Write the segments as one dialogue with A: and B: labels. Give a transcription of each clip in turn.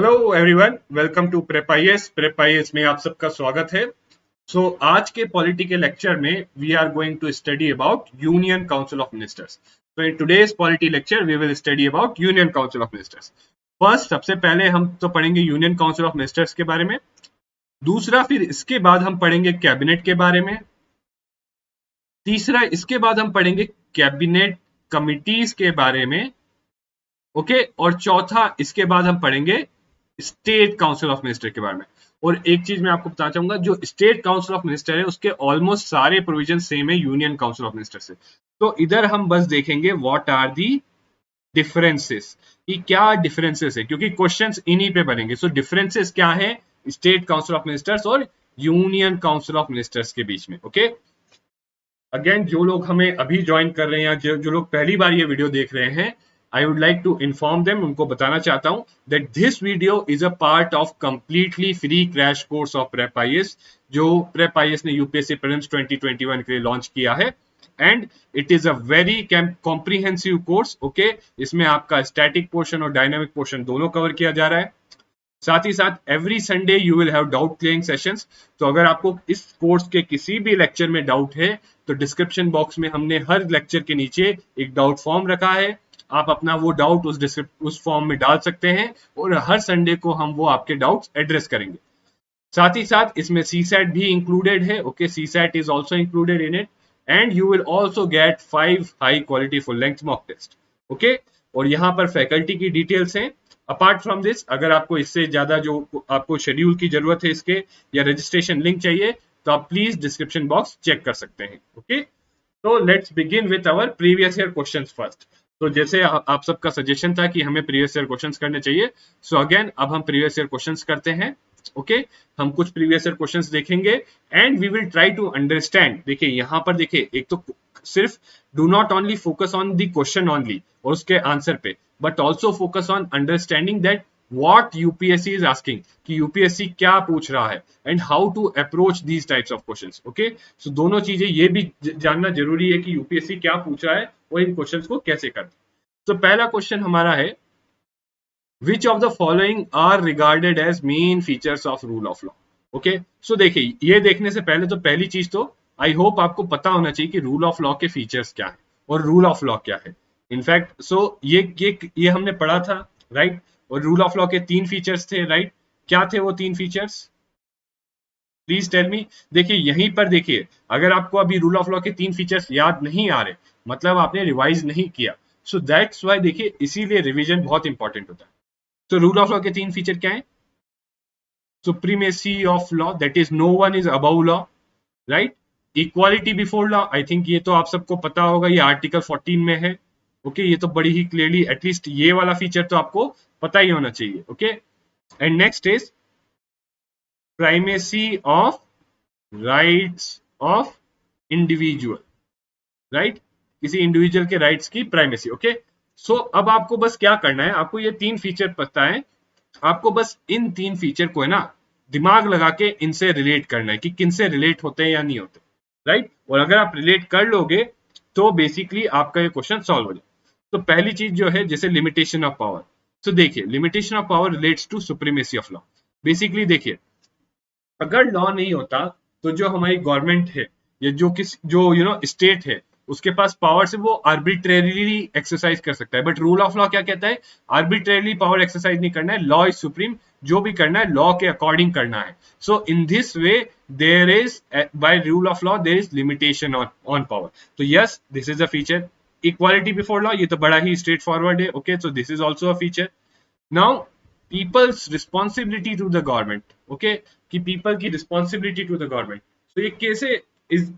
A: Hello everyone, welcome to prep IAS. Prep IAS में आप सबका स्वागत है। आज के पॉलिटी के लेक्चर में we are going to study about union council of ministers. तो in today's polity lecture we will study about union council of ministers. First, सबसे पहले हम तो पढ़ेंगे यूनियन काउंसिल ऑफ मिनिस्टर्स के बारे में। दूसरा, फिर इसके बाद हम पढ़ेंगे कैबिनेट के बारे में। तीसरा, इसके बाद हम पढ़ेंगे कैबिनेट कमिटीज के बारे में। ओके, और चौथा, इसके बाद हम पढ़ेंगे स्टेट काउंसिल ऑफ मिनिस्टर के बारे में। और एक चीज मैं आपको बताना चाहूंगा, जो स्टेट काउंसिल ऑफ मिनिस्टर है उसके ऑलमोस्ट सारे प्रोविजन सेम है यूनियन काउंसिल ऑफ मिनिस्टर से। तो इधर हम बस देखेंगे व्हाट आर दी डिफरेंसेस, कि क्या डिफरेंसेस है, क्योंकि क्वेश्चंस इन्हीं पे बनेंगे। सो डिफरेंसेस क्या है स्टेट काउंसिल ऑफ मिनिस्टर्स और यूनियन काउंसिल ऑफ मिनिस्टर्स के बीच में। ओके, अगेन जो लोग हमें अभी ज्वाइन कर रहे हैं या जो लोग पहली बार ये वीडियो देख रहे हैं, I would like to inform them, उनको बताना चाहता हूं that this video is a part of completely free crash course of Prep IAS, जो Prep IAS ने UPSC Prelims 2021 के लिए लॉन्च किया है। And it is a very comprehensive course. Okay, इसमें आपका स्टैटिक पोर्शन और डायनामिक पोर्शन दोनों कवर किया जा रहा है। साथ ही साथ every Sunday you will have doubt clearing sessions. तो अगर आपको इस कोर्स के किसी भी लेक्चर में डाउट है तो डिस्क्रिप्शन बॉक्स में हमने हर लेक्चर के नीचे एक डाउट फॉर्म रखा है। आप अपना वो डाउट उस फॉर्म में डाल सकते हैं और हर संडे को हम वो आपके डाउट्स एड्रेस करेंगे। साथ ही साथ इसमें सीसैट भी इंक्लूडेड है। Okay, CSAT is also included in it and you will also get 5 high quality full length mock test. Okay, और यहाँ पर फैकल्टी की डिटेल्स हैं। अपार्ट फ्रॉम दिस, अगर आपको इससे ज्यादा जो आपको शेड्यूल की जरूरत है इसके या रजिस्ट्रेशन लिंक चाहिए तो आप प्लीज डिस्क्रिप्शन बॉक्स चेक कर सकते हैं। ओके, तो let's begin with our previous year questions first. तो जैसे आप सबका सजेशन था कि हमें प्रीवियस ईयर क्वेश्चंस करने चाहिए, सो अगेन अब हम प्रीवियस ईयर क्वेश्चंस करते हैं। ओके, हम कुछ प्रीवियस ईयर क्वेश्चंस देखेंगे and we will try to understand. देखिए यहाँ पर देखिए, एक तो सिर्फ do not only focus on the question only और उसके आंसर पे, but also focus on understanding that what UPSC is asking, कि UPSC क्या पूछ रहा है and how to approach these types of questions. Okay, so दोनों चीजें ये भी जानना जरूरी है कि UPSC क्या पूछ रहा है और इन क्वेश्चंस को कैसे करना। तो पहला क्वेश्चन हमारा है, which of the following are regarded as main features of rule of law? Okay, so देखिए, ये देखने से पहले तो पहली चीज तो आई होप आपको पता होना चाहिए कि रूल ऑफ लॉ के फीचर्स क्या है और रूल ऑफ लॉ क्या है। इनफैक्ट ये हमने पढ़ा था, राइट। और रूल ऑफ लॉ के 3 फीचर्स थे, राइट। क्या थे वो 3 फीचर्स, प्लीज टेल मी। देखिए यहीं पर देखिए, अगर आपको अभी रूल ऑफ लॉ के 3 फीचर्स याद नहीं आ रहे, मतलब आपने रिवाइज नहीं किया। सो दैट्स व्हाई देखिए, इसीलिए रिवीजन बहुत इंपॉर्टेंट होता है। तो रूल ऑफ लॉ के 3 फीचर क्या है? Supremacy of law, that is no one is above law, right. Equality before law, I think ये तो आप सबको पता होगा, ये आर्टिकल 14 में है। ओके, ये तो बड़ी ही क्लियरली, एटलीस्ट ये वाला फीचर तो आपको पता ही होना चाहिए। Okay, and next is primacy of rights of individual, right. किसी इंडिविजुअल के राइट्स की प्राइमेसी। ओके, सो अब आपको बस क्या करना है, आपको ये 3 फीचर पता है, आपको बस इन 3 फीचर को है ना दिमाग लगा के इनसे रिलेट करना है कि किनसे रिलेट होते हैं या नहीं होते, राइट। और अगर आप रिलेट कर लोगे तो बेसिकली आपका ये क्वेश्चन सॉल्व हो जाए। तो पहली चीज जो है, जैसे लिमिटेशन ऑफ पावर। तो देखिए, limitation of power relates to supremacy of law. Basically देखिए, अगर लॉ नहीं होता तो जो हमारी गवर्नमेंट है या जो स्टेट है, उसके पास पावर से वो आर्बिट्रेरीली एक्सरसाइज कर सकता है। बट रूल ऑफ लॉ क्या कहता है? आर्बिट्रेरीली पावर एक्सरसाइज नहीं करना है, लॉ इज सुप्रीम, जो भी करना है लॉ के अकॉर्डिंग करना है। So in this way there is, by rule of law there is limitation on power. तो yes, this is a feature. Equality before law, ये तो बड़ा ही स्ट्रेट फॉरवर्ड है। Okay, so this is also a feature. Now people's responsibility to the government. Okay, कि people की responsibility to the government, तो ये कैसे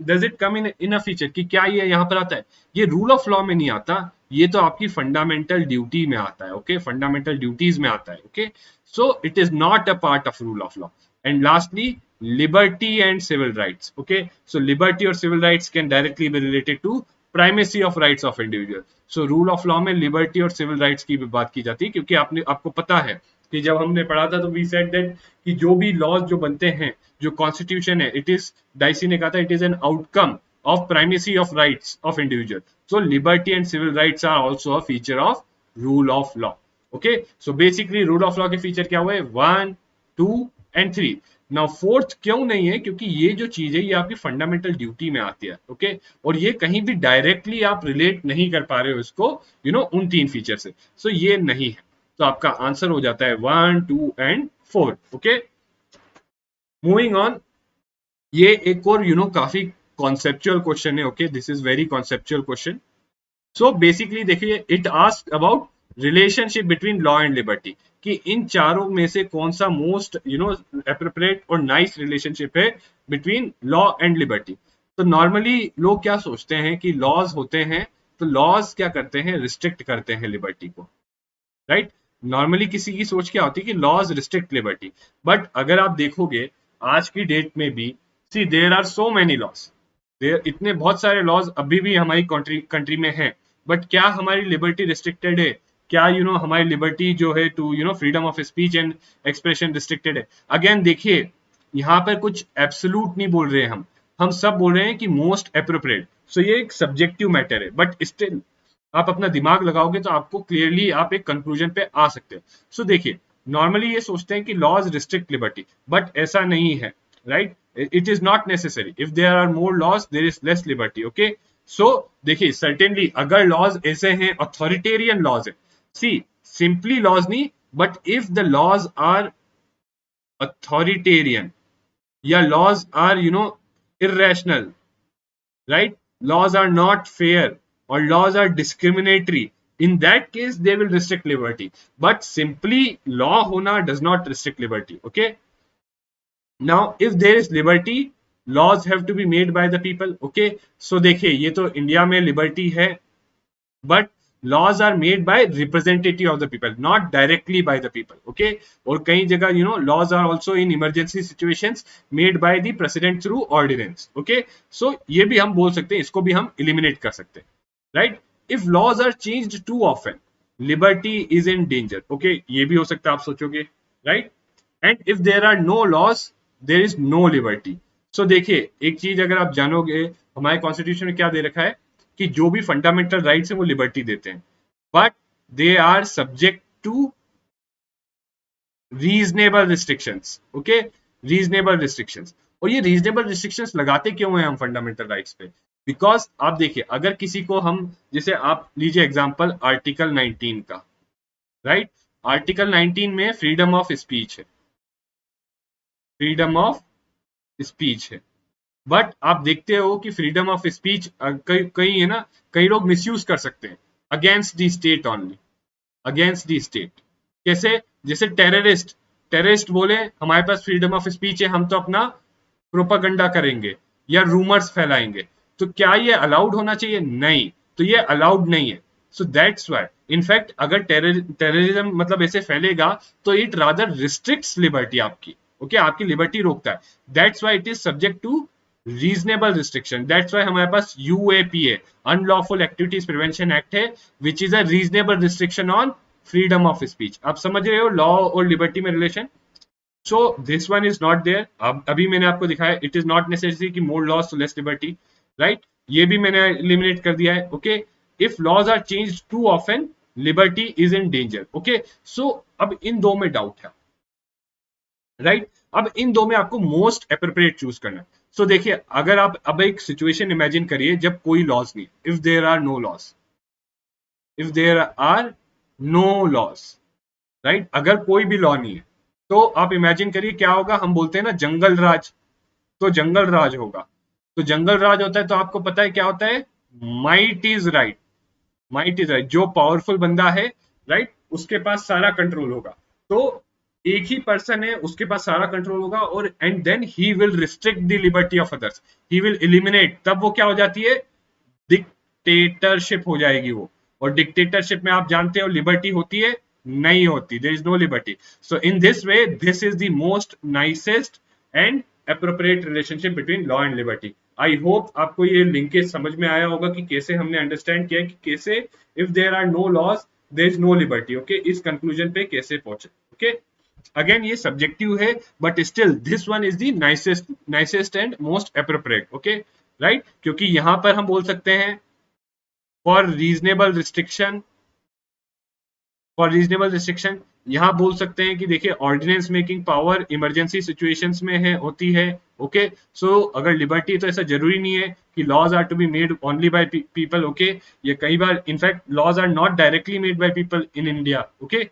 A: does it come in a feature, कि क्या ये यहाँ पर आता है? ये रूल ऑफ लॉ में नहीं आता, ये तो आपकी फंडामेंटल ड्यूटी में आता है। ओके, फंडामेंटल ड्यूटीज में आता है। Okay, so it is not a part of rule of law. And lastly, liberty and civil rights. Okay, so liberty और civil rights can directly be related to primacy of rights of individual. So rule of law में liberty और civil rights की भी बात की जाती है, क्योंकि आपको पता है कि जब हमने पढ़ा था तो वी सेड दैट कि जो भी लॉज जो बनते हैं, जो कॉन्स्टिट्यूशन है, इट इज, डाइसी ने कहा था, it is an outcome of primacy of rights of individual. So liberty and civil rights are also a feature of rule of law. Okay, so basically rule of law के feature क्या हुए, 1, 2 and 3। Now fourth क्यों नहीं है, क्योंकि ये जो चीज है ये आपकी फंडामेंटल ड्यूटी में आती है। ओके, और ये कहीं भी डायरेक्टली आप रिलेट नहीं कर पा रहे हो इसको उन 3 फीचर से, सो ये नहीं है। तो आपका आंसर हो जाता है 1, 2 एंड 4। ओके, मूविंग ऑन, ये एक और काफी कॉन्सेप्चुअल क्वेश्चन है। Okay, this is very conceptual question. So basically देखिए, it ask about relationship between law and liberty, कि इन चारों में से कौन सा मोस्ट एप्रोप्रिएट और नाइस रिलेशनशिप है बिटवीन लॉ एंड लिबर्टी। तो नॉर्मली लोग क्या सोचते हैं कि लॉज होते हैं, तो लॉज क्या करते हैं, रिस्ट्रिक्ट करते हैं लिबर्टी को, राइट। नॉर्मली किसी की सोच क्या होती है कि लॉज रिस्ट्रिक्ट लिबर्टी, बट अगर आप देखोगे आज की डेट में भी, see there are so many laws, there इतने बहुत सारे लॉज अभी भी हमारी कंट्री में हैं, बट क्या हमारी लिबर्टी रिस्ट्रिक्टेड है, क्या हमारी लिबर्टी जो है to freedom of speech and expression restricted है। अगेन देखिए, यहाँ पर कुछ एब्सोल्यूट नहीं बोल रहे हैं हम सब बोल रहे हैं कि मोस्ट एप्रोप्रिएट। सो ये एक सब्जेक्टिव मैटर है, बट स्टिल आप अपना दिमाग लगाओगे तो आपको क्लियरली आप एक कंक्लूजन पे आ सकते हैं। सो देखिए, नॉर्मली ये सोचते हैं कि लॉज रिस्ट्रिक्ट लिबर्टी, बट ऐसा नहीं है, right. It is not necessary, if there are more laws there is less liberty. Okay, so देखिए, सर्टेनली अगर लॉज ऐसे हैं, अथॉरिटेरियन लॉज है, सी सिंपली लॉज नहीं, but if the laws are authoritarian या laws are irrational, right, laws are not fair or laws are discriminatory, in that case they will restrict liberty, but simply law hona does not restrict liberty. Okay, now if there is liberty, laws have to be made by the people. Okay, so देखिए, ये तो India में liberty है, but laws are made by representative of the people, not directly by the people. Okay, और कई जगह laws are also in emergency situations made by the president through ordinance. Okay, so ये भी हम बोल सकते हैं, इसको भी हम eliminate कर सकते हैं, right. If laws are changed too often, liberty is in danger. Okay, ये भी हो सकता है आप सोचोगे, right. And if there are no laws, there is no liberty. So देखिए, एक चीज अगर आप जानोगे, हमारे कॉन्स्टिट्यूशन में क्या दे रखा है कि जो भी फंडामेंटल राइट्स है वो लिबर्टी देते हैं, but they are subject to reasonable restrictions. Okay, reasonable restrictions. और ये रीजनेबल रिस्ट्रिक्शंस लगाते क्यों हैं हम फंडामेंटल राइट्स पे, बिकॉज आप देखिए, अगर किसी को हम, जैसे आप लीजिए एग्जांपल आर्टिकल 19 का, राइट। आर्टिकल 19 में फ्रीडम ऑफ स्पीच है, फ्रीडम ऑफ स्पीच है, बट आप देखते हो कि फ्रीडम ऑफ स्पीच कई है ना, कई लोग मिसयूज कर सकते हैं against the state only, against the state. कैसे, जैसे टेररिस्ट, टेररिस्ट बोले हमारे पास फ्रीडम ऑफ स्पीच है, हम तो अपना प्रोपागंडा करेंगे या रूमर्स फैलाएंगे, तो क्या ये अलाउड होना चाहिए, नहीं, तो ये अलाउड नहीं है। सो दैट्स वाई, इनफैक्ट अगर टेररिज्म मतलब ऐसे फैलेगा तो इट रादर रिस्ट्रिक्ट्स लिबर्टी आपकी। ओके, आपकी लिबर्टी रोकता है, that's why it is subject to reasonable restriction. That's why हमारे पास UAPA, unlawful activities prevention act है, which is a reasonable restriction on freedom of speech. आप समझ रहे हो लॉ और लिबर्टी में relation. So this one is not there. अब अभी मैंने आपको दिखाया, इट इज नॉट नेसेसरी कि more laws to less liberty, right. ये भी मैंने एलिमिनेट कर दिया है। Okay, if laws are changed to often, liberty is in danger. Okay, so अब इन दो में डाउट है, राइट। अब इन दो में आपको मोस्ट एप्रोप्रिएट चूज करना है। सो देखिए, अगर आप अब एक सिचुएशन इमेजिन करिए जब कोई लॉज नहीं, if there are no laws, if there are no laws, right, अगर कोई भी लॉ नहीं है, तो आप इमेजिन करिए क्या होगा। हम बोलते हैं ना जंगल राज, तो जंगल राज होगा। तो जंगल राज होता है तो आपको पता है क्या होता है, might is right, might is right. जो पावरफुल बंदा है, राइट, उसके पास सारा कंट्रोल होगा। तो एक ही पर्सन है, उसके पास सारा कंट्रोल होगा, और and then he will restrict the liberty of others, he will eliminate. तब वो क्या हो जाती है, डिक्टेटरशिप हो जाएगी वो। और डिक्टेटरशिप में आप जानते हो लिबर्टी होती है, नहीं होती, there is no liberty. So in this way, this is the most nicest and appropriate relationship between law and liberty. I hope आपको ये लिंकेज समझ में आया होगा कि कैसे हमने अंडरस्टैंड किया कि कैसे if there are no laws there is no liberty. Okay, इस कंक्लूजन पे कैसे पहुंचे। ओके, अगेन ये सब्जेक्टिव है, but still this one is the nicest and most appropriate. Okay, right, क्योंकि यहां पर हम बोल सकते हैं for reasonable restriction for reasonable restriction यहाँ बोल सकते हैं कि देखिए ordinance making power emergency situations में है होती है। ओके, सो अगर लिबर्टी तो ऐसा जरूरी नहीं है कि laws are to be made only by people. Okay, ये कई बार in fact laws are not directly made by people in India. Okay,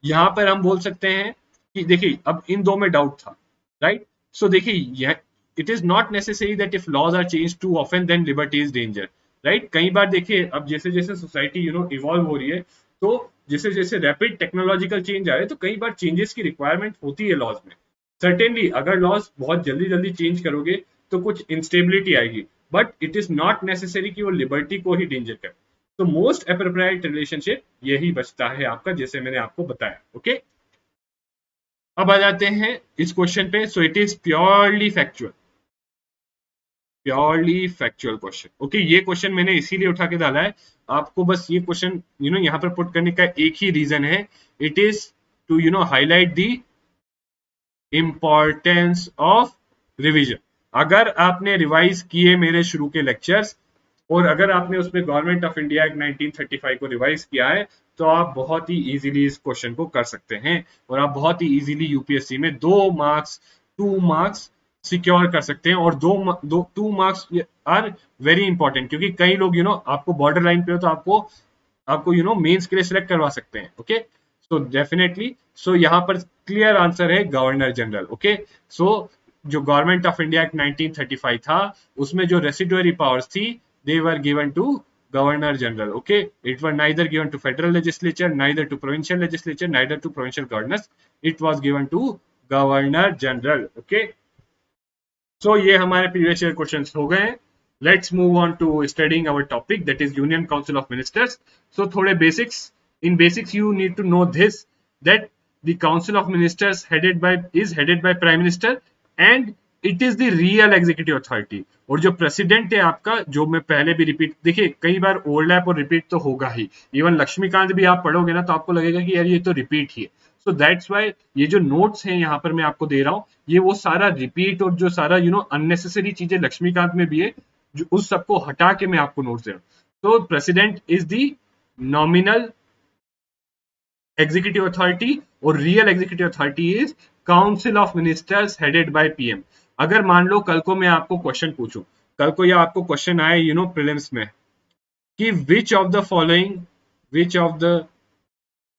A: यहाँ पर हम बोल सकते हैं कि देखिए अब इन दो में डाउट था, राइट। सो देखिए यह it is not necessary that if laws are change too often then liberty is danger, right. कई बार देखिए अब जैसे जैसे सोसाइटी इवॉल्व हो रही है, तो जैसे जैसे रैपिड टेक्नोलॉजिकल चेंज आ रहे हैं, तो कई बार चेंजेस की रिक्वायरमेंट होती है लॉज में। सर्टेनली अगर लॉज बहुत जल्दी जल्दी चेंज करोगे तो कुछ इंस्टेबिलिटी आएगी, but it is not necessary कि वो लिबर्टी को ही डेंजर करे। तो मोस्ट अप्रोप्रिएट रिलेशनशिप यही बचता है आपका, जैसे मैंने आपको बताया। ओके, अब आ जाते हैं इस क्वेश्चन पे। सो it is purely factual question. Okay, ये क्वेश्चन मैंने इसीलिए उठा के डाला है आपको, बस ये क्वेश्चन यहाँ पर पुट करने का एक ही रीजन है, it is to highlight the importance of revision. अगर आपने रिवाइज किए मेरे शुरू के लेक्चर्स, और अगर आपने उसमें गवर्नमेंट ऑफ इंडिया एक्ट 1935 को रिवाइज किया है, तो आप बहुत ही इजीली इस क्वेश्चन को कर सकते हैं, और आप बहुत ही इजीली यूपीएससी में 2 मार्क्स सिक्योर कर सकते हैं। और 2 मार्क्स आर वेरी इंपॉर्टेंट, क्योंकि कई लोग आपको बॉर्डर लाइन पे हो तो आपको आपको मेंस के लिए सिलेक्ट करवा सकते हैं। ओके, सो डेफिनेटली, सो यहाँ पर क्लियर आंसर है गवर्नर जनरल। ओके, सो जो गवर्नमेंट ऑफ इंडिया एक्ट 1935 था, उसमें जो रेसिडुअरी पावर्स थी, they were given to governor general. Okay, it was neither given to federal legislature, neither to provincial legislature, neither to provincial governors. It was given to governor general. Okay, so ये हमारे previous year questions हो गए। Let's move on to studying our topic, that is Union Council of Ministers. So थोड़े basics, in basics you need to know this, that the Council of Ministers is headed by Prime Minister, and it is the real executive authority. और जो president है आपका, जो मैं पहले भी repeat, देखिए कई बार ओवरलैप और रिपीट तो होगा ही, इवन लक्ष्मीकांत भी आप पढ़ोगे ना तो आपको लगेगा कि यार ये तो रिपीट ही है। सो दैट्स वाई ये जो नोट्स हैं यहाँ पर मैं आपको दे रहा हूँ, ये वो सारा रिपीट और जो सारा अननेसेसरी चीजें लक्ष्मीकांत में भी है, जो उस सबको हटा के मैं आपको नोट्स दे रहा हूँ। तो president is the nominal executive authority, और real executive authority is council of ministers headed by PM. अगर मान लो कल को मैं आपको क्वेश्चन पूछूं, कल को या आपको क्वेश्चन आए प्रीलिम्स में कि which of the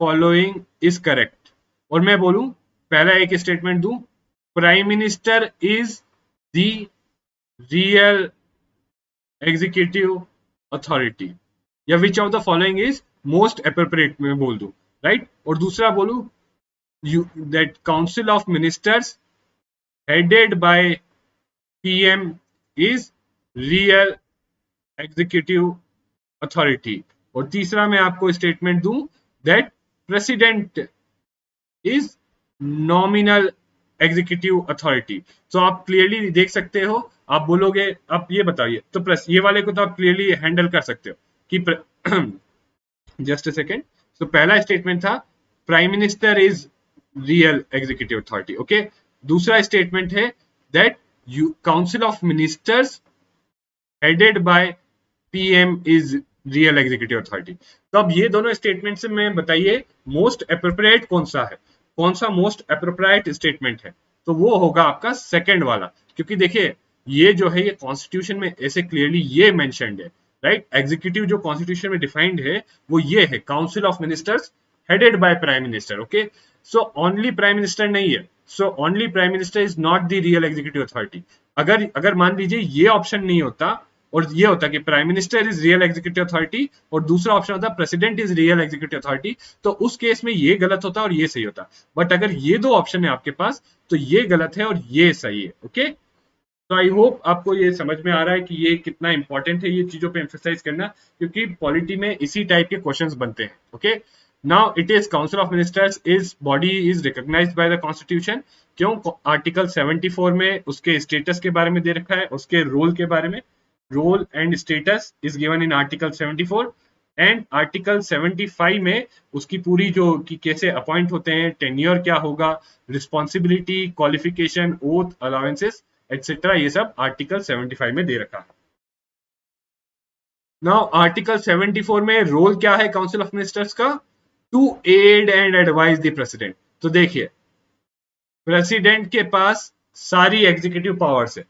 A: following is correct, और मैं बोलूं, पहला एक स्टेटमेंट दूं, prime minister is the real executive authority, या which of the following is most appropriate में बोल दूं, राइट। और दूसरा बोलूं that council of ministers headed by PM is real executive authority, और तीसरा मैं आपको स्टेटमेंट दूं that president is nominal executive authority. तो आप क्लियरली देख सकते हो, आप बोलोगे आप ये बताइए, तो प्लस ये वाले को तो आप क्लियरली हैंडल कर सकते हो कि जस्ट अ सेकेंड। तो पहला स्टेटमेंट था prime minister is real executive authority. Okay, दूसरा स्टेटमेंट है that council of ministers headed by PM is real executive authority. तो अब ये दोनों स्टेटमेंट से मैं बताइए मोस्ट अप्रोप्रिएट कौन सा है, कौन सा मोस्ट अप्रोप्रिएट स्टेटमेंट है, तो वो होगा आपका सेकंड वाला। क्योंकि देखिए ये जो है ये कॉन्स्टिट्यूशन में ऐसे क्लियरली ये मेंशन्ड है, राइट। एग्जीक्यूटिव जो कॉन्स्टिट्यूशन में डिफाइंड है वो ये है, council of ministers headed by prime minister. Okay, so only prime minister नहीं है, so only prime minister is not the real executive authority. अगर मान लीजिए ये ऑप्शन नहीं होता और ये होता कि prime minister is real executive authority और दूसरा ऑप्शन होता president is real executive authority, तो उस केस में ये गलत होता और ये सही होता। बट अगर ये दो ऑप्शन है आपके पास तो ये गलत है और ये सही है। ओके, तो आई होप आपको ये समझ में आ रहा है कि ये कितना इंपॉर्टेंट है ये चीजों पे एम्फेसाइज करना, क्योंकि पॉलिटी में इसी टाइप के क्वेश्चंस बनते हैं। Okay, now it is council of ministers is body is recognised by the constitution. क्यों? आर्टिकल 74 में उसके स्टेटस के बारे में दे रखा है, उसके रोल के बारे में, role and status is given in article 74, एंड आर्टिकल 75 में उसकी पूरी जो कि कैसे अपॉइंट होते हैं, टेन्योर क्या होगा, responsibility, qualification, oath, allowances etcetera, ये सब आर्टिकल 75 में दे रखा है। नाउ आर्टिकल 74 में रोल क्या है काउंसिल ऑफ मिनिस्टर्स का? To aid and advise the president. तो देखिए, प्रेसिडेंट के पास सारी एग्जीक्यूटिव पावर्स है,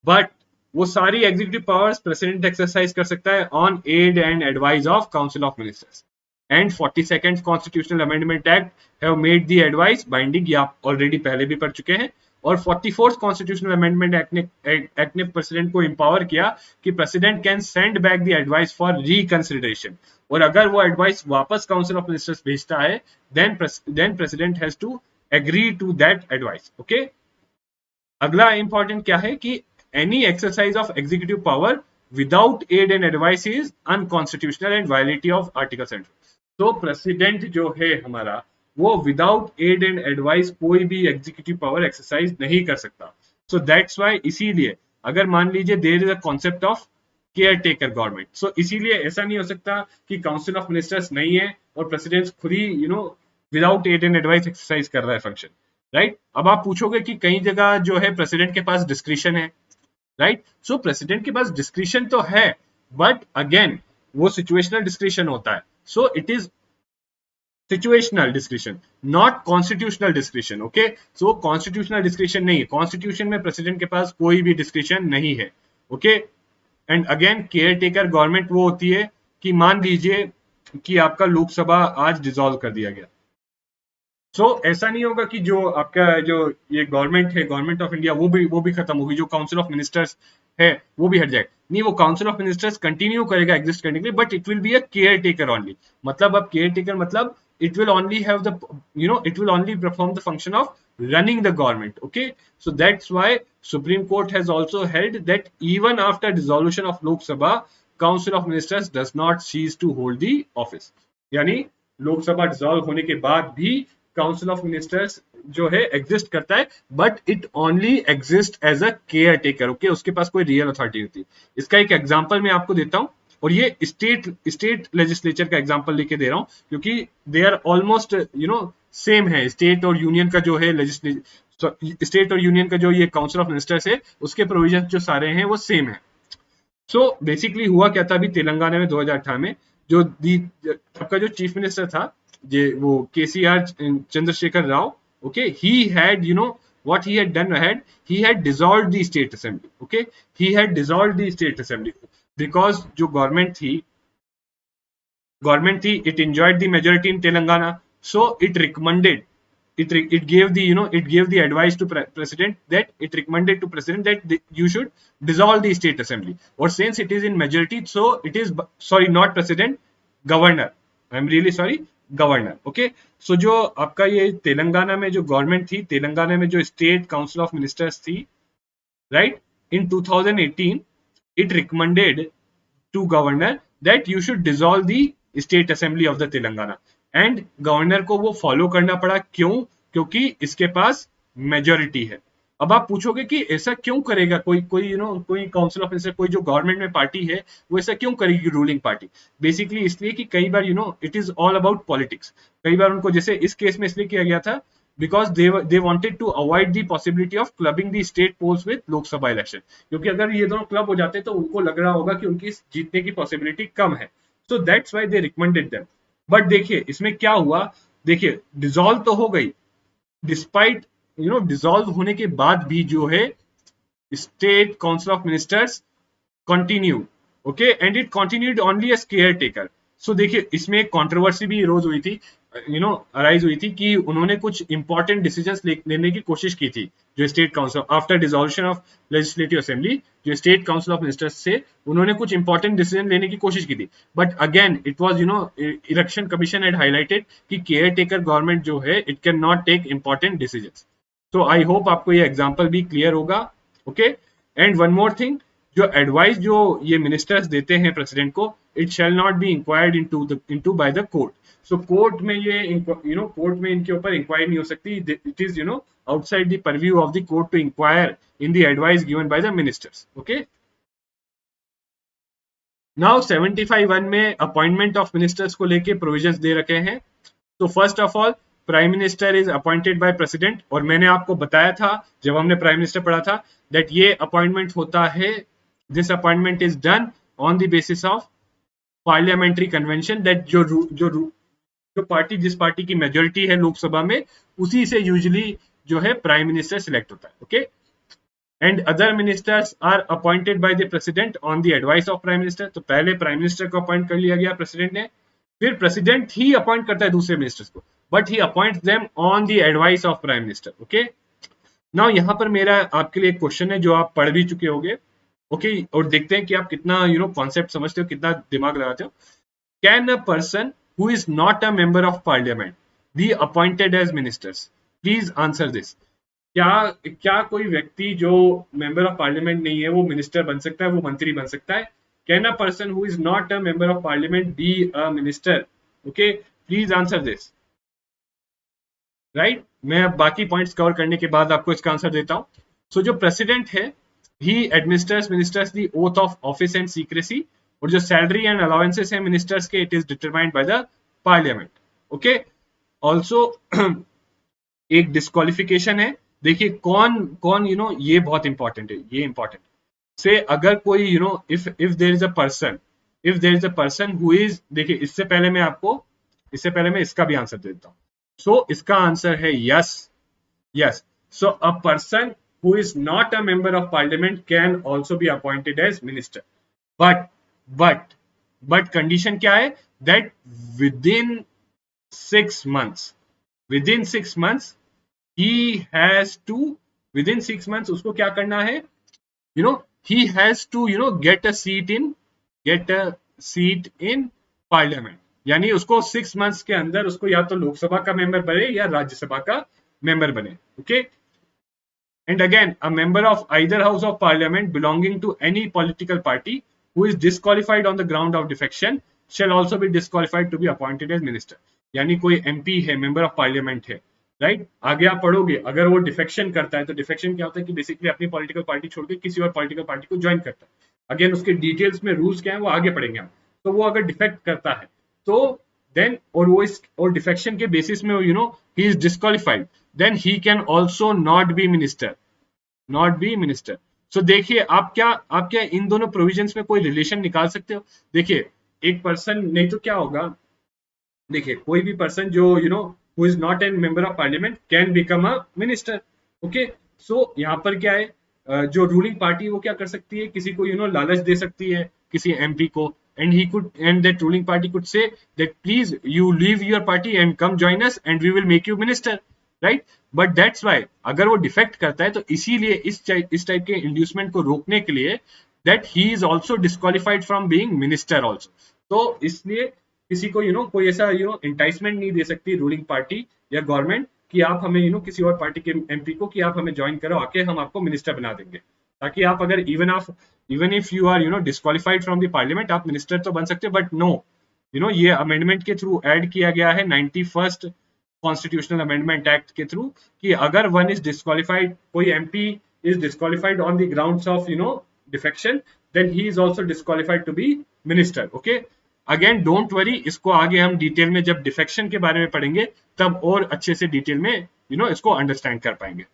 A: बट वो सारी एग्जीक्यूटिव पावर्स प्रेसिडेंट एक्सरसाइज कर सकता है on aid and advice of council of ministers. And 42nd constitutional amendment act have made the advice binding, ये आप ऑलरेडी पहले भी पढ़ चुके हैं। और 44th कॉन्स्टिट्यूशनल अमेंडमेंट एक्ट ने प्रेसिडेंट को एम्पावर किया कि president can send back the advice for reconsideration, और अगर वो एडवाइस वापस काउंसिल ऑफ मिनिस्टर्स भेजता है then president has to agree to that advice. Okay, अगला इंपॉर्टेंट क्या है कि any exercise of executive power without aid and advice is unconstitutional and violative of article 7। तो प्रेसिडेंट जो है हमारा, वो विदाउट एड एंड एडवाइस कोई भी एग्जीक्यूटिव पावर एक्सरसाइज नहीं कर सकता। सो दैट्स व्हाई, इसीलिए अगर मान लीजिए there is a concept of care taker government, so इसीलिए ऐसा नहीं हो सकता कि काउंसिल ऑफ मिनिस्टर्स नहीं है और प्रेसिडेंट खुद ही without aid and advice exercise कर रहा है फंक्शन, राइट। अब आप पूछोगे कि कई जगह जो है प्रेसिडेंट के पास डिस्क्रिशन है, राइट। सो प्रेसिडेंट के पास डिस्क्रिशन तो है, बट अगेन वो सिचुएशनल डिस्क्रिशन होता है। सो it is situational discretion, not constitutional discretion. Okay, so constitutional discretion नहीं है, कॉन्स्टिट्यूशन में प्रेसिडेंट के पास कोई भी डिस्क्रिशन नहीं है। Okay, and again care taker government वो होती है कि मान लीजिए कि आपका लोकसभा आज डिसॉल्व कर दिया गया, सो ऐसा नहीं होगा कि जो आपका जो ये गवर्नमेंट है, गवर्नमेंट ऑफ इंडिया, वो भी खत्म होगी, जो काउंसिल ऑफ मिनिस्टर्स है वो भी हट जाएगा। नहीं, वो काउंसिल ऑफ मिनिस्टर्स कंटिन्यू करेगा एग्जिस्ट करने के लिए, but it will be a care taker only. मतलब अब केयर टेकर मतलब it will only have the it will only perform the function of running the government. Okay, so that's why Supreme Court has also held that even after dissolution of Lok Sabha, Council of Ministers does not cease to hold the office. यानी Lok Sabha dissolve होने के बाद भी council of ministers जो है exist करता है, but it only exist as a care taker. Okay, उसके पास कोई रियल अथॉरिटी होती है। इसका एक एग्जांपल मैं आपको देता हूं, और ये स्टेट लेजिस्लेचर का एग्जांपल लेके दे रहा हूं क्योंकि दे आर ऑलमोस्ट सेम है। स्टेट और यूनियन का जो है स्टेट और यूनियन का जो ये काउंसिल ऑफ मिनिस्टर्स है, उसके प्रोविजन जो सारे हैं वो सेम है। सो बेसिकली हुआ क्या था, अभी तेलंगाना में 2018 में जो आपका जो चीफ मिनिस्टर था, वो KCR Chandrashekhar Rao, okay, he had what he had done ahead, he had dissolved the state assembly. Okay, he had dissolved the state assembly because जो गवर्नमेंट थी it enjoyed the majority in Telangana, so it recommended, it gave the advice to president, that it recommended to president that you should dissolve the state assembly, or since it is in majority, so it is, sorry, not president, governor, I'm really sorry, governor. Okay, so जो आपका ये तेलंगाना में जो government थी, तेलंगाना में जो state council of ministers थी, right, in 2018 it recommended to governor that you should dissolve the state assembly of the Telangana, and governor को वो फॉलो करना पड़ा। क्यों? क्योंकि इसके पास मेजोरिटी है। अब आप पूछोगे कि ऐसा क्यों करेगा कोई कोई काउंसिल ऑफ मिनिस्टर, कोई जो गवर्नमेंट में पार्टी है, वो ऐसा क्यों करेगी रूलिंग पार्टी? बेसिकली इसलिए कि कई बार it is all about politics. कई बार उनको, जैसे इस केस में इसलिए किया गया था because they wanted to avoid the possibility of clubbing the state polls with Lok Sabha election, क्योंकि अगर ये दोनों क्लब हो जाते तो उनको लग रहा होगा कि उनकी जीतने की पॉसिबिलिटी कम है। So that's why they recommended them. But देखिए इसमें क्या हुआ, देखिए डिसॉल्व तो हो गई, डिस्पाइट डिसॉल्व होने के बाद भी जो है state council of ministers continue, okay, and it continued only as caretaker. So देखिए इसमें एक कंट्रोवर्सी भी रोज हुई थी, अराइज हुई थी कि उन्होंने कुछ इंपॉर्टेंट डिसीजंस लेने की कोशिश की थी, जो state council after dissolution of legislative assembly, जो स्टेट काउंसिल ऑफ मिनिस्टर्स से उन्होंने कुछ इंपॉर्टेंट डिसीजन लेने की कोशिश की थी। But again it was election commission had highlighted कि केयर टेकर गवर्नमेंट जो है it can not take important decisions. तो आई होप आपको ये एग्जांपल भी क्लियर होगा। Okay, and one more thing, जो एडवाइस जो ये मिनिस्टर्स देते हैं प्रेसिडेंट को, it shall not be inquired into by the court. So court में ये कोर्ट में इनके ऊपर इंक्वायरी नहीं हो सकती। It is outside the purview of the court to inquire in the advice given by the ministers. Okay, now 75(1) में appointment of ministers को लेके प्रोविजंस दे रखे हैं। तो first of all, prime minister is appointed by president, और मैंने आपको बताया था जब हमने प्राइम मिनिस्टर पढ़ा था दैट ये अपॉइंटमेंट होता है, this appointment is done on the basis of parliamentary convention, that जो जो पार्टी जिस पार्टी की मेजोरिटी है लोकसभा में उसी से यूजुअली जो है प्राइम मिनिस्टर सिलेक्ट होता है. Okay, and other ministers are appointed by the president on the advice of prime minister. तो पहले प्राइम मिनिस्टर को अपॉइंट कर लिया गया प्रेसिडेंट ने, फिर प्रेसिडेंट ही अपॉइंट करता है दूसरे मिनिस्टर्स को, but he appoints them on the advice of prime minister. Okay, now यहाँ पर मेरा आपके लिए एक क्वेश्चन है जो आप पढ़ भी चुके होंगे. ओके, और देखते हैं कि आप कितना कॉन्सेप्ट समझते हो, कितना दिमाग लगाते हो. Can a person who is not a member of parliament be appointed as ministers? Please answer this. क्या क्या कोई व्यक्ति जो मेंबर ऑफ पार्लियामेंट नहीं है वो मिनिस्टर बन सकता है, वो मंत्री बन सकता है? Can a person who is not a member of parliament be a minister? Okay, please answer this. Right, मैं अब बाकी पॉइंट्स कवर करने के बाद आपको इसका आंसर देता हूं. सो जो प्रेसिडेंट है, he administers ministers the oath of office and secrecy. और जो सैलरी एंड अलाउंसेस है मिनिस्टर्स के, it is determined by the parliament. Okay, also एक डिस्क्वालिफिकेशन है. देखिए कौन कौन ये बहुत इंपॉर्टेंट है, ये इंपॉर्टेंट से अगर कोई if there is a person, if there is a person who is, देखिए इससे पहले मैं इसका भी आंसर देता हूं. सो इसका आंसर है yes. Yes, so a person who is not a member of parliament can also be appointed as minister. But but but condition क्या है? दैट विदिन 6 months, विदिन 6 months he has to, within 6 months उसको क्या करना है? He has to get a seat in parliament. यानी उसको 6 months के अंदर उसको या तो लोकसभा का मेंबर बने या राज्यसभा का मेंबर बने. Okay, and again a member of either house of parliament belonging to any political party who is disqualified on the ground of defection shall also be disqualified to be appointed as minister. यानी कोई MP है, member of parliament है, right, आगे आप पढ़ोगे, अगर वो defection करता है तो डिफेक्शन क्या होता है कि बेसिकली अपनी पॉलिटिकल पार्टी छोड़ के किसी और पॉलिटिकल पार्टी को ज्वाइन करता है. अगेन उसके डिटेल्स में रूल्स क्या है वो आगे पढ़ेंगे हम. तो वो अगर डिफेक्ट करता है तो देन, और वो इस और डिफेक्शन के बेसिस में he is disqualified, then he can also not be minister, not be minister. So देखिए आप क्या इन दोनों प्रोविजंस में कोई रिलेशन निकाल सकते हो? देखिए एक पर्सन, नहीं तो क्या होगा, देखिए कोई भी पर्सन जो who is not an member of parliament can become a minister. Okay, so यहाँ पर क्या है, जो रूलिंग पार्टी वो क्या कर सकती है, किसी को लालच दे सकती है किसी एमपी को, and he could, and that ruling party could say that please you leave your party and come join us and we will make you minister, right? But that's why अगर वो डिफेक्ट करता है तो इसीलिए इस type के inducement को रोकने के लिए that he is also disqualified from being minister also. तो इसलिए किसी को कोई ऐसा इंटाइसमेंट नहीं दे सकती रूलिंग पार्टी या गवर्नमेंट कि आप हमें किसी और पार्टी के एमपी को कि आप हमें ज्वाइन करो आके, हम आपको मिनिस्टर बना देंगे. ताकि आप अगर even if you are disqualified from the parliament, आप मिनिस्टर तो बन सकते हो, बट नो, ये अमेंडमेंट के थ्रू ऐड किया गया है 91st कॉन्स्टिट्यूशनल अमेंडमेंट एक्ट के थ्रू कि अगर वन इज डिस्क्वालिफाइड, कोई MP is disqualified on the grounds of defection, then he is also disqualified to be minister. Okay, again don't worry, इसको आगे हम डिटेल में जब डिफेक्शन के बारे में पढ़ेंगे तब और अच्छे से डिटेल में इसको अंडरस्टैंड कर पाएंगे.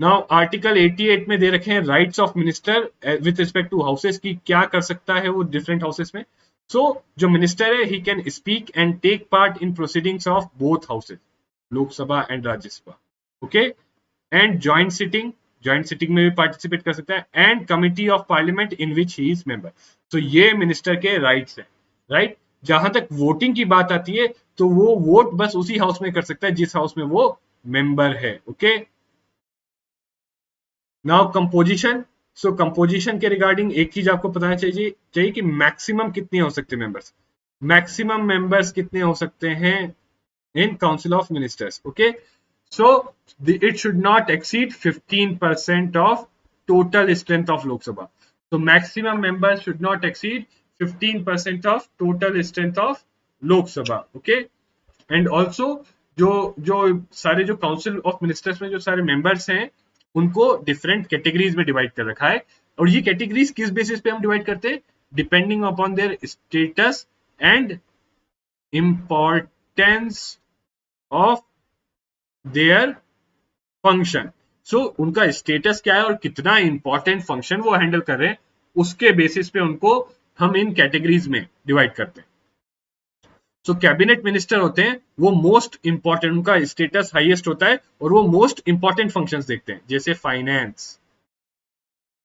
A: नाउ आर्टिकल 88 में दे रखे हैं rights of minister with respect to houses की, क्या कर सकता है वो डिफरेंट हाउसेस में. सो जो मिनिस्टर है he can speak and take part in proceedings of both houses, Lok Sabha and Rajya Sabha. Okay, and joint sitting में भी पार्टिसिपेट कर सकता है, and committee of parliament in which he is member. तो ये मिनिस्टर के राइट्स हैं, राइट. जहां तक वोटिंग की बात आती है तो वो वोट बस उसी हाउस में कर सकता है जिस हाउस में वो मेंबर है. Okay, now composition. So composition के रिगार्डिंग एक चीज आपको पता चाहिए कि मैक्सिमम कितने हो सकते हैं मेंबर्स. मैक्सिमम मेंबर्स कितने हो सकते हैं in council of ministers. Okay, so it should not exceed 15% of total strength of Lok Sabha. तो maximum members should not exceed 15% of total strength of Lok Sabha. Okay, and also जो जो सारे जो काउंसिल ऑफ मिनिस्टर्स में जो सारे मेंबर्स हैं उनको डिफरेंट कैटेगरीज में डिवाइड कर रखा है. और ये कैटेगरीज किस बेसिस पे हम डिवाइड करते हैं? Depending upon their status and importance of their function. So उनका स्टेटस क्या है और कितना इंपॉर्टेंट फंक्शन वो हैंडल कर रहे हैं, उसके बेसिस पे उनको हम इन कैटेगरीज में डिवाइड करते हैं. सो कैबिनेट मिनिस्टर होते हैं वो मोस्ट इंपॉर्टेंट, उनका स्टेटस हाईएस्ट होता है और वो मोस्ट इंपॉर्टेंट फंक्शंस देखते हैं, जैसे फाइनेंस,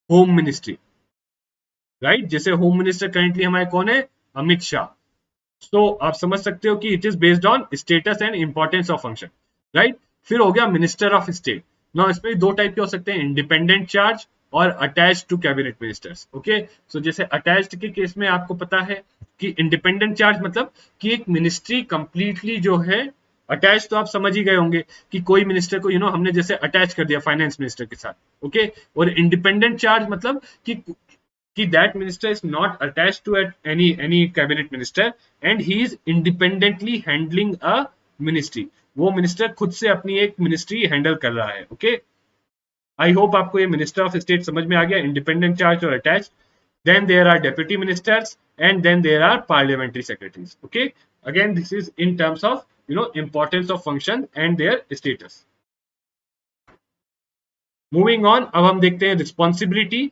A: होम मिनिस्ट्री, राइट। जैसे होम मिनिस्टर करेंटली हमारे कौन है, अमित शाह। तो आप समझ सकते हो कि it is based on status and importance of function, right. फिर हो गया मिनिस्टर ऑफ स्टेट। नाउ इसमें दो टाइप के हो सकते हैं, इंडिपेंडेंट चार्ज और attached to cabinet ministers. Okay, so जैसे अटैच्ड के केस में आपको पता है कि इंडिपेंडेंट चार्ज मतलब कि एक मिनिस्ट्री कंप्लीटली जो है, अटैच तो आप समझ ही गए होंगे कि कोई मिनिस्टर को हमने जैसे अटैच कर दिया फाइनेंस मिनिस्टर के साथ। ओके, और इंडिपेंडेंट चार्ज मतलब कि that minister is not attached to any cabinet minister and he is independently handling a ministry, वो मिनिस्टर खुद से अपनी एक मिनिस्ट्री हैंडल कर रहा है। ओके, आई होप आपको ये मिनिस्टर ऑफ स्टेट समझ में आ गया, इंडिपेंडेंट चार्ज और attach. then there are deputy ministers and then there are parliamentary secretaries. Okay, again this is in terms of importance of function and their status. moving on, अब हम देखते हैं responsibility,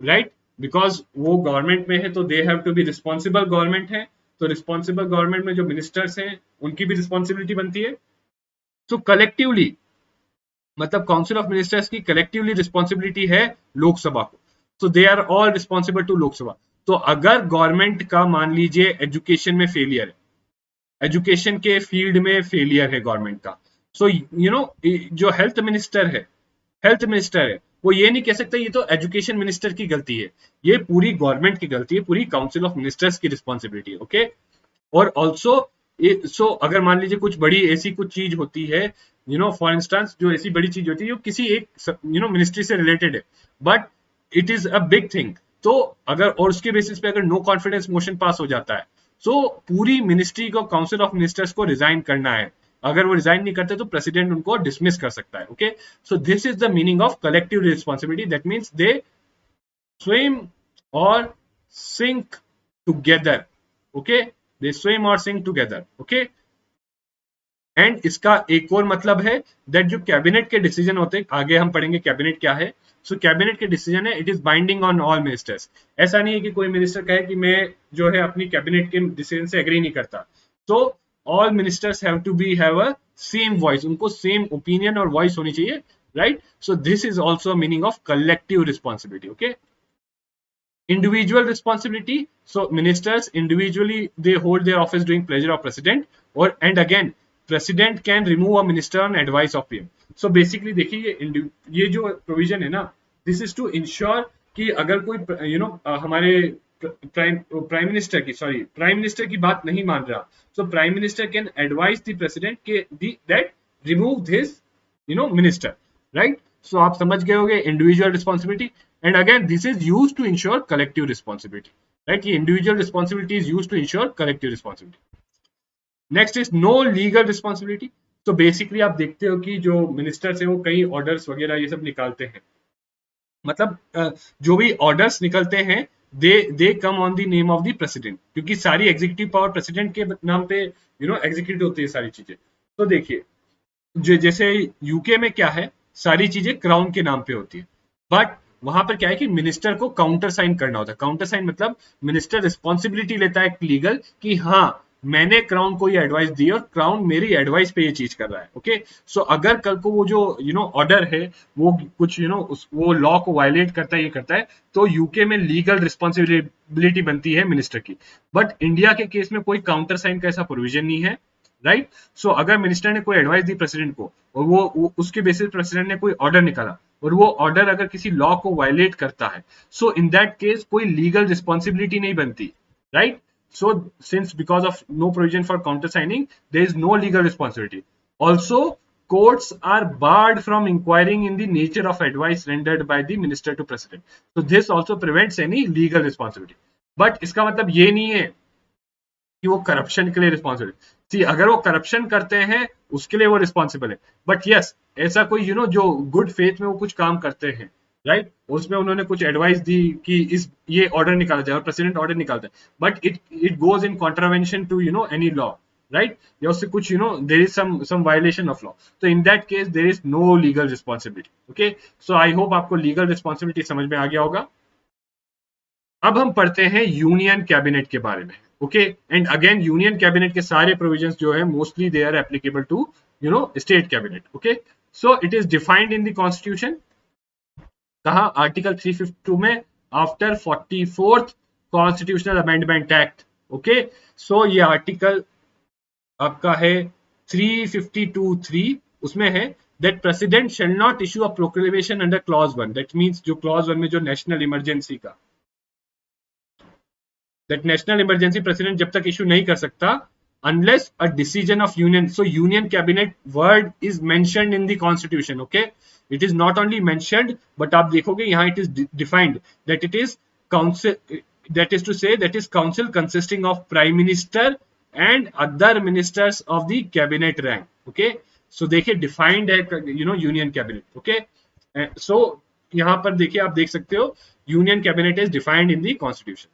A: right, because वो government में है तो they have to be responsible government है। तो रिस्पॉन्सिबल गवर्नमेंट में जो मिनिस्टर्स हैं उनकी भी रिस्पॉन्सिबिलिटी बनती है। तो कलेक्टिवली मतलब काउंसिल ऑफ मिनिस्टर्स की कलेक्टिवली रिस्पॉन्सिबिलिटी है लोकसभा को, तो they are all responsible to Lok Sabha. तो अगर गवर्नमेंट का मान लीजिए एजुकेशन में फेलियर है, एजुकेशन के फील्ड में फेलियर है गवर्नमेंट का, सो जो हेल्थ मिनिस्टर है वो ये नहीं कह सकता ये तो एजुकेशन मिनिस्टर की गलती है, ये पूरी गवर्नमेंट की गलती है, पूरी काउंसिल ऑफ मिनिस्टर्स की रिस्पॉन्सिबिलिटी है। ओके, और ऑल्सो सो अगर मान लीजिए कुछ बड़ी ऐसी कुछ चीज होती है, फॉर इंस्टेंस जो ऐसी बड़ी चीज होती है जो किसी एक मिनिस्ट्री से रिलेटेड है but it is a big thing, तो अगर और उसके बेसिस पे अगर नो कॉन्फिडेंस मोशन पास हो जाता है, सो पूरी मिनिस्ट्री को काउंसिल ऑफ मिनिस्टर्स को रिजाइन करना है। अगर वो रिजाइन नहीं करते तो प्रेसिडेंट उनको डिसमिस कर सकता है। Okay, so this is the meaning of collective responsibility, that means they swim or sink together. Okay, they swim or sink together. Okay, and इसका एक और मतलब है दैट जो कैबिनेट के डिसीजन होते हैं, आगे हम पढ़ेंगे कैबिनेट क्या है। सो कैबिनेट के डिसीजन है it is binding on all ministers. ऐसा नहीं है कि कोई मिनिस्टर कहे कि मैं जो है अपनी कैबिनेट के डिसीजन से एग्री नहीं करता, तो all ministers have to be have a same voice, उनको सेम ओपिनियन और वॉइस होनी चाहिए, right. So this is also meaning of collective responsibility. Okay, individual responsibility, so ministers individually they hold their office during pleasure of president, or and again president can remove a minister on advice of pm. so basically देखिए ये जो provision है ना, this is to ensure कि अगर कोई हमारे prime minister की बात नहीं मान रहा, so prime minister can advise the president के that remove this minister, right. So आप समझ गए होंगे individual responsibility, and again this is used to ensure collective responsibility, right, ये individual responsibility is used to ensure collective responsibility। next is no legal responsibility। तो basically आप देखते हो कि जो मिनिस्टर्स हैं वो कई ऑर्डर्स वगैरह ये सब निकालते हैं, मतलब जो भी ऑर्डर्स निकलते हैं they come on the name of the president, क्योंकि सारी एग्जीक्यूटिव पावर प्रेसिडेंट के नाम पे एग्जीक्यूट होती है सारी चीजें। तो देखिए जैसे यूके में क्या है, सारी चीजें क्राउन के नाम पे होती है, बट वहां पर क्या है कि मिनिस्टर को काउंटर साइन करना होता है। काउंटर साइन मतलब मिनिस्टर रिस्पॉन्सिबिलिटी लेता है लीगल कि हाँ मैंने क्राउन को ये एडवाइस दी और क्राउन मेरी एडवाइस पे ये चीज कर रहा है। ओके, सो अगर कल को वो जो ऑर्डर है वो कुछ वो लॉ को वायलेट करता है, ये करता है, तो यूके में लीगल रिस्पॉन्सिबिलिटी बनती है मिनिस्टर की। बट इंडिया के केस में कोई काउंटर साइन का ऐसा प्रोविजन नहीं है, राइट। सो अगर मिनिस्टर ने कोई एडवाइस दी प्रेसिडेंट को और वो उसके बेसिस प्रेसिडेंट ने कोई ऑर्डर निकाला और वो ऑर्डर अगर किसी लॉ को वायलेट करता है, सो इन दैट केस कोई लीगल रिस्पॉन्सिबिलिटी नहीं बनती, right. So since because of no provision for counter signing there is no legal responsibility. Also courts are barred from inquiring in the nature of advice rendered by the minister to president, so this also prevents any legal responsibility। but इसका मतलब ये नहीं है कि वो corruption के लिए responsible है। सी अगर वो करप्शन करते हैं उसके लिए वो रिस्पॉन्सिबल है, बट यस ऐसा कोई जो गुड फेथ में वो कुछ काम करते हैं, राइट, उसमें उन्होंने कुछ एडवाइस दी कि ये ऑर्डर निकाला जाए और प्रेसिडेंट ऑर्डर निकालता है, but it goes in contravention to any law, right, या उससे कुछ there is some violation of law, तो in that case there is no legal responsibility. Okay, so I hope आपको लीगल रिस्पॉन्सिबिलिटी समझ में आ गया होगा। अब हम पढ़ते हैं यूनियन कैबिनेट के बारे में। Okay and again union cabinet के सारे प्रोविजंस जो है mostly they are applicable to state cabinet. Okay so it is defined in the constitution. कहा आर्टिकल 352 में after 44th constitutional amendment act. Okay so ये आर्टिकल आपका है 352(3). उसमें है that president shall not issue a proclamation under clause 1. that means जो clause 1 में जो national emergency का that national emergency president जब तक issue नहीं कर सकता unless a decision of union. So union cabinet word is mentioned in the constitution. Okay, it is not only mentioned but आप देखोगे यहाँ it is defined that it is council, that is to say that is council consisting of prime minister and other ministers of the cabinet rank. Okay, so देखिए defined है union cabinet. Okay, so यहाँ पर देखिए आप देख सकते हो union cabinet is defined in the constitution.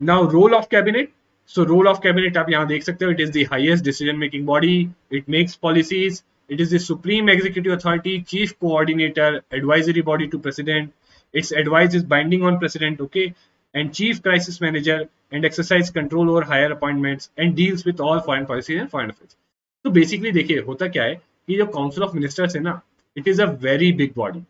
A: Now role of cabinet. So role of cabinet आप यहाँ देख सकते हो it is the highest decision making body, it makes policies, it is the supreme executive authority, chief coordinator, advisory body to president, its advice is binding on president. Okay, and chief crisis manager and exercise control over higher appointments and deals with all foreign policy and foreign affairs. तो basically देखिए होता क्या है कि जो council of ministers है ना it is a very big body.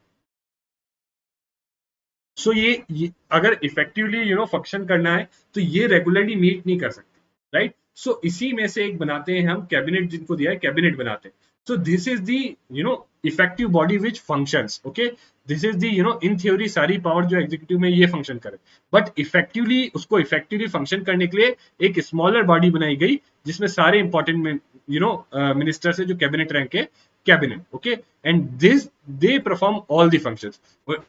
A: So ये अगर इफेक्टिवली फंक्शन करना है तो ये रेगुलरली मीट नहीं कर सकते. राइट सो इसी में से एक बनाते हैं हम कैबिनेट, जिनको दिया है कैबिनेट बनाते हैं. सो this is the effective body which functions. Okay this is the in theory सारी पावर जो एग्जीक्यूटिव में ये फंक्शन करे बट इफेक्टिवली उसको इफेक्टिवली फंक्शन करने के लिए एक स्मॉलर बॉडी बनाई गई जिसमें सारे इंपॉर्टेंट मिनिस्टर्स है जो कैबिनेट रैंक है cabinet. Okay and this they perform all the functions.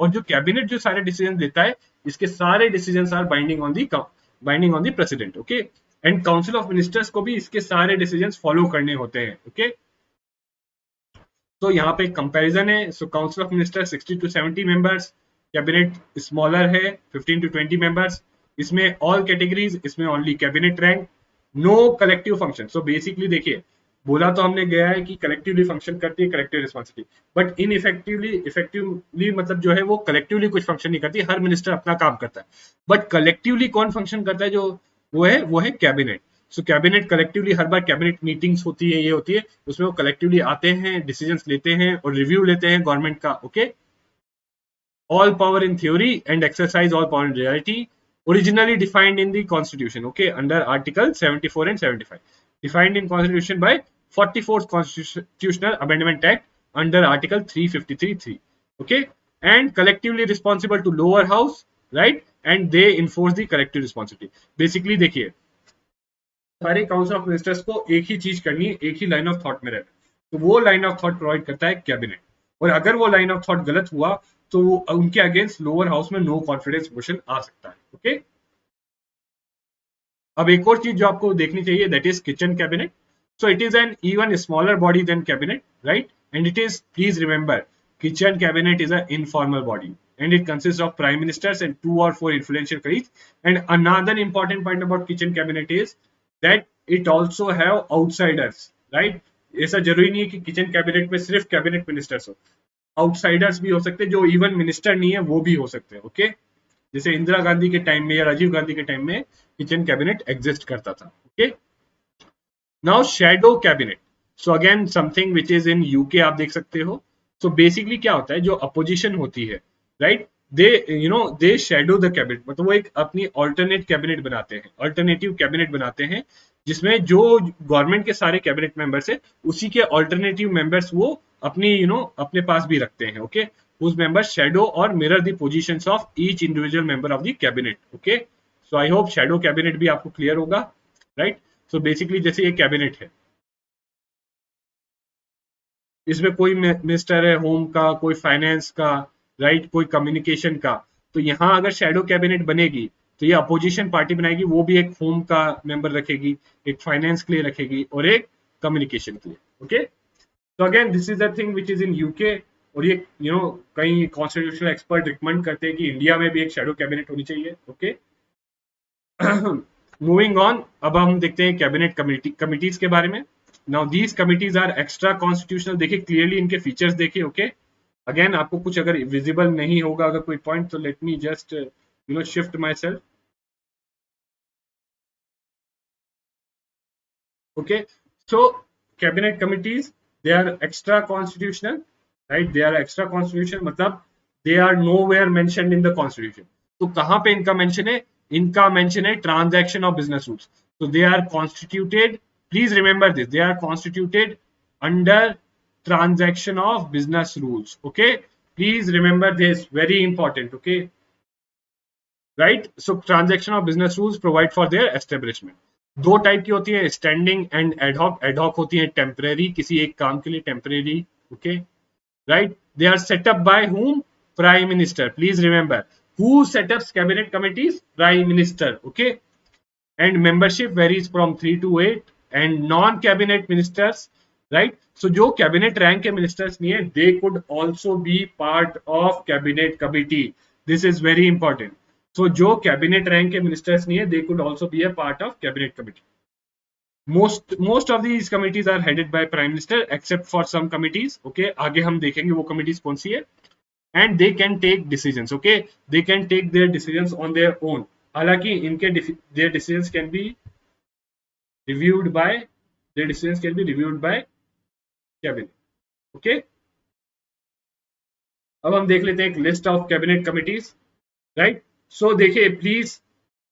A: और जो कैबिनेट जो सारे डिसीजन लेता है इसके सारे decisions are binding on the president. Okay and council of ministers को भी इसके सारे डिसीजंस फॉलो करने होते हैं. ओके तो यहाँ पे कंपैरिजन है. So council of minister 60 to 70 members, cabinet smaller है 15 to 20 मेंबर्स. इसमें ऑल कैटेगरीज, इसमें only cabinet rank, no collective function. So basically देखिए बोला तो हमने गया है कि कलेक्टिवली फंक्शन करती है collective responsibility but in effectively मतलब जो है वो कलेक्टिवली कुछ फंक्शन नहीं करती. हर मिनिस्टर अपना काम करता है बट कलेक्टिवली कौन फंक्शन करता है जो वो है कैबिनेट. सो कैबिनेट कलेक्टिवली हर बार कैबिनेट मीटिंग्स होती है, ये होती है, उसमें वो कलेक्टिवली आते हैं, डिसीजंस लेते हैं और रिव्यू लेते हैं गवर्नमेंट का. Okay all power in theory and exercise all power in reality, originally defined in the constitution. Okay under article 74 and 75, defined in constitution by 44th constitutional amendment act under article 353(3). okay and collectively responsible to lower house, right, and they enforce the collective responsibility. basically देखिए सारे council of ministers को एक ही चीज करनी है, एक ही line of thought में रहना, तो वो लाइन ऑफ थॉट प्रोवाइड करता है कैबिनेट. और अगर वो लाइन ऑफ थॉट गलत हुआ तो उनके अगेंस्ट लोअर हाउस में नो कॉन्फिडेंस मोशन आ सकता है. ओके अब एक और चीज जो आपको देखनी चाहिए that is kitchen cabinet. So it is an even smaller body than cabinet, right, and it is, please remember, kitchen cabinet is a informal body and it consists of prime ministers and 2 or 4 influential colleagues. And another important point about kitchen cabinet is that it also have outsiders, right. ऐसा जरूरी नहीं है कि kitchen cabinet में सिर्फ cabinet ministers हो, outsiders भी हो सकते हैं जो इवन मिनिस्टर नहीं है वो भी हो सकते हैं. ओके जैसे इंदिरा गांधी के टाइम में या राजीव गांधी के टाइम में किचन कैबिनेट एग्जिस्ट करता था. Okay now shadow cabinet. So again something which is in UK, आप देख सकते हो. सो बेसिकली क्या होता है, जो अपोजिशन होती है, right, they shadow the cabinet, मतलब वो एक अपनी ऑल्टरनेट कैबिनेट बनाते हैं, अल्टरनेटिव कैबिनेट बनाते हैं जिसमें जो गवर्नमेंट के सारे कैबिनेट मेंबर्स है उसी के ऑल्टरनेटिव मेंबर्स वो अपनी अपने पास भी रखते हैं. Okay whose members shadow or mirror the positions of each individual member of the cabinet. okay so I hope shadow cabinet भी आपको क्लियर होगा, राइट. सो बेसिकली जैसे ये कैबिनेट है, इसमें कोई मिनिस्टर है होम का, कोई फाइनेंस का, राइट, कोई कम्युनिकेशन का. तो यहाँ अगर शैडो कैबिनेट बनेगी तो ये अपोजिशन पार्टी बनाएगी, वो भी एक होम का मेंबर रखेगी, एक फाइनेंस के लिए रखेगी और एक कम्युनिकेशन के लिए. ओके तो again this is the thing which is in UK. और ये कई कॉन्स्टिट्यूशनल एक्सपर्ट रिकमेंड करते हैं कि इंडिया में भी एक शैडो कैबिनेट होनी चाहिए. ओके मूविंग ऑन, अब हम देखते हैं कैबिनेट कमिटीज के बारे में. Now these committees are extra constitutional. देखिए क्लियरली इनके फीचर्स देखिए. ओके अगेन आपको कुछ अगर विजिबल नहीं होगा अगर कोई पॉइंट तो let me just shift my self. Okay, so cabinet committees, they are extra constitutional, right? They are extra constitutional, मतलब they are nowhere mentioned in the constitution. तो कहाँ पे इनका mention है? इनका mention है transaction of business rules. So they are constituted. Please remember this. They are constituted under transaction of business rules. Okay, please remember this. Very important. Okay, right? So transaction of business rules provide for their establishment. दो type की होती है, standing and ad hoc. Ad hoc होती है temporary, किसी एक काम के लिए temporary. Okay, right. They are set up by whom? Prime minister. Please remember, who setups cabinet committees? Prime Minister. Okay, and membership varies from 3 to 8. And non cabinet ministers, right? So जो cabinet rank के ministers नहीं है, they could also be part of cabinet committee. This is very important. So जो cabinet rank के ministers नहीं है, they could also be a part of cabinet committee. Most of these committees are headed by prime minister except for some committees. Okay, आगे हम देखेंगे वो committees कौन सी है. And they can take decisions. Okay, they can take their decisions on their own. हालांकि इनके their decisions can be reviewed by cabinet. Okay, अब हम देख लेते हैं एक list of cabinet committees. Right, so देखिए प्लीज,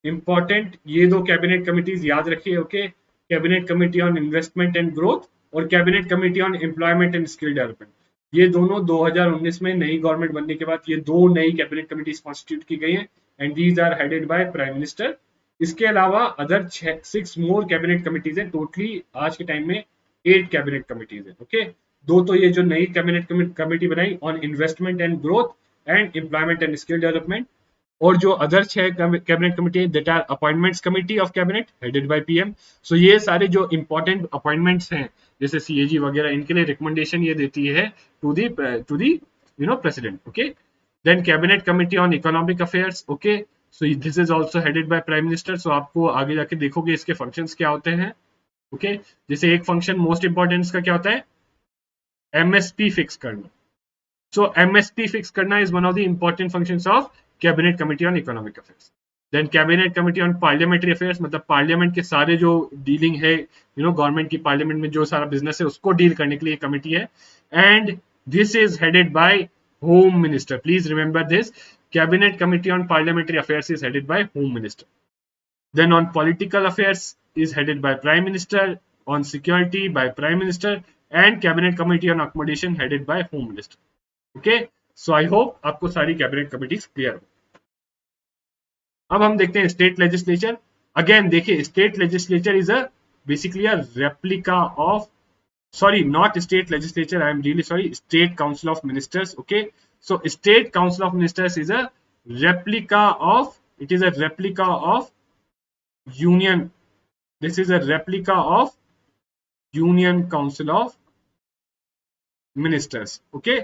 A: इंपॉर्टेंट ये दो कैबिनेट कमिटीज याद रखिए. Okay, cabinet committee on investment and growth और cabinet committee on employment and skill development. ये दोनों 2019 में नई गवर्नमेंट बनने के बाद ये दो नई कैबिनेट कमिटीज कॉन्स्टिट्यूट की गई हैं and these are headed by prime minister. इसके अलावा अदर 6 मोर कैबिनेट कमिटीज हैं. टोटली आज के टाइम में 8 कैबिनेट कमिटीज हैं. ओके, दो तो ये जो नई कैबिनेट कमेटी बनाई on investment and growth and employment and skill development, और जो other 6 cabinet committee that are appointments committee of cabinet headed by PM. So ये सारे जो इंपॉर्टेंट अपॉइंटमेंट्स हैं जैसे सीएजी वगैरह, इनके लिए रिकमेंडेशन ये देती है to the president. Okay, then cabinet committee on economic affairs. Okay, so this is also headed by prime minister. So आपको आगे जाके देखोगे इसके फंक्शंस क्या होते हैं. ओके, जैसे एक फंक्शन मोस्ट इंपॉर्टेंट का क्या होता है, एमएसपी फिक्स करना. सो एमएसपी फिक्स करना is one of the important functions of cabinet committee on economic affairs. Then cabinet committee on parliamentary affairs, मतलब पार्लियामेंट के सारे जो डीलिंग है गवर्नमेंट की पार्लियामेंट में जो सारा बिजनेस है उसको डील करने के लिए कमेटी है. And this is headed by home minister. Please remember this, cabinet committee on parliamentary affairs is headed by home minister. Then on political affairs is headed by Prime Minister, on security by Prime Minister, and Cabinet Committee on accommodation headed by Home Minister. Okay, so I hope आपको सारी cabinet committees clear हो. अब हम देखते हैं state legislature. Again देखिए, state legislature is a basically a replica of, sorry, not state legislature, I am really sorry, state council of ministers. Okay, so state council of ministers is a replica of, it is a replica of union. This is a replica of union council of ministers. Okay,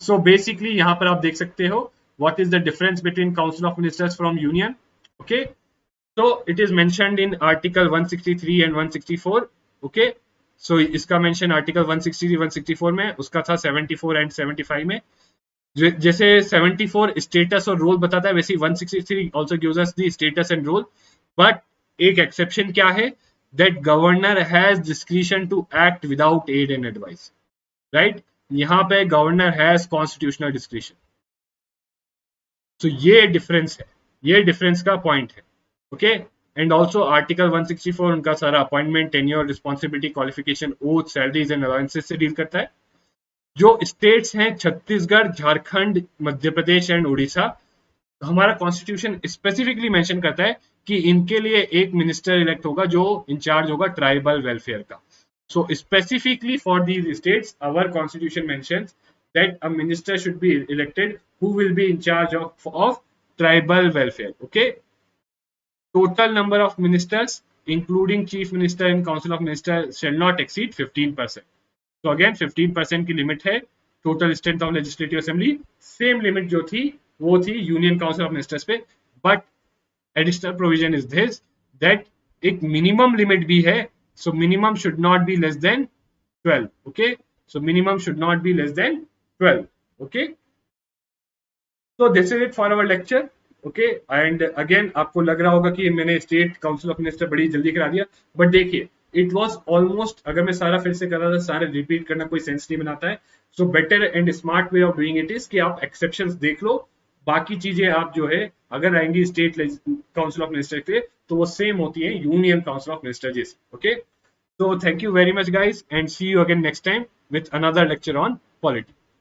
A: so basically यहाँ पर आप देख सकते हो what is the difference between council of ministers from union. Okay, so it is mentioned in article 163 and 164. Okay, so इसका mention article 163 164 में, उसका था 74 and 75 में. जैसे 74 स्टेटस और रोल बताता है, वैसे 163 also gives us the status and role. But एक एक्सेप्शन क्या है, that governor has discretion to act without aid and advice. Right, यहां पे governor has constitutional discretion. So ये डिफरेंस है, ये डिफरेंस का पॉइंट है. ओके, एंड ऑल्सो आर्टिकल 164 उनका सारा appointment, tenure, responsibility, qualification, oath, salaries and allowances से डील करता है. जो स्टेट्स हैं छत्तीसगढ़, झारखंड, मध्य प्रदेश एंड उड़ीसा, हमारा कॉन्स्टिट्यूशन स्पेसिफिकली मेंशन करता है कि इनके लिए एक मिनिस्टर इलेक्ट होगा जो इंचार्ज होगा ट्राइबल वेलफेयर का. So specifically for these states our constitution mentions that a minister should be elected who will be in charge of tribal welfare. Okay, total number of ministers including chief minister and council of minister shall not exceed 15%. तो again 15% की limit है total strength of legislative assembly. Same limit जो थी वो थी union council of ministers पे, but additional provision is this that एक minimum limit भी है. So minimum should not be less than 12. Okay, so minimum should not be less than 12. Okay, so this is it for our lecture. Okay, and again आपको लग रहा होगा कि मैंने state council of minister बड़ी जल्दी करा दिया, बट देखिए इट वॉज ऑलमोस्ट, अगर मैं सारा फिर से कर रहा था, सारे रिपीट करना कोई सेंस नहीं बनाता है. So better and smart way of doing it is कि आप एक्सेप्शंस देख लो, बाकी चीजें आप जो है अगर आएंगी स्टेट काउंसिल ऑफ मिनिस्टर के, तो वो सेम होती है यूनियन काउंसिल ऑफ मिनिस्टर जैसे. Okay, so thank you very much guys and see you again next time with another lecture on politics.